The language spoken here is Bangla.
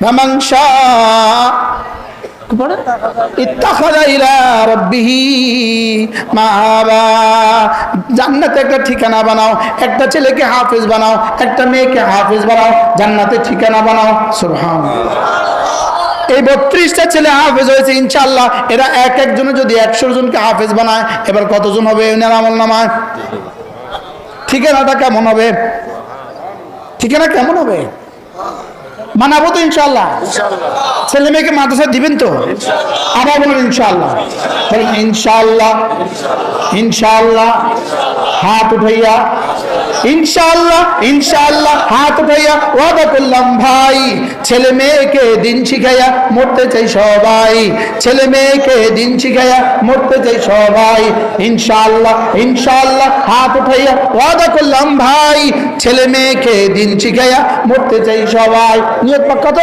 ফামান শাআ ইত্তাখাযা ইলা রাব্বিহি মাআবা। জান্নাতে একটা ঠিকানা বানাও, একটা ছেলেকে হাফেজ বানাও, একটা মেয়েকে হাফেজ বানাও, জান্নাতে ঠিকানা বানাও। সুবহানাল্লাহ। এই 32টা ছেলে হাফেজ হয়েছে ইনশাআল্লাহ। এরা এক একজনে যদি 100 জনকে হাফেজ বানায়, এবার কতজন হবে এনার আমলনামায়? ঠিকানাটা কেমন হবে? ঠিকানা কেমন হবে? মানাবো তো ইনশাআল্লাহ? ছেলে মেয়েকে মাদ্রাসা দিবেন তো? আবার বলুন ইনশাআল্লাহ। বলুন ইনশাআল্লাহ। ইনশাআল্লাহ হাত উঠাইয়া, ইনশাআল্লাহ ইনশাআল্লাহ হাত উঠাইয়া ওয়াদা করলাম ভাই, ছেলে মেয়েকে দিন শিখাইয়া মরতে চাই সবাই, ছেলে মেয়েকে দিন শিখাইয়া মরতে চাই সবাই। ইনশাআল্লাহ ইনশাআল্লাহ হাত উঠাইয়া ওয়াদা করলাম ভাই, ছেলে মেয়েকে দিন শিখাইয়া মরতে চাই সবাই। নিয়ত পাক্কা তো?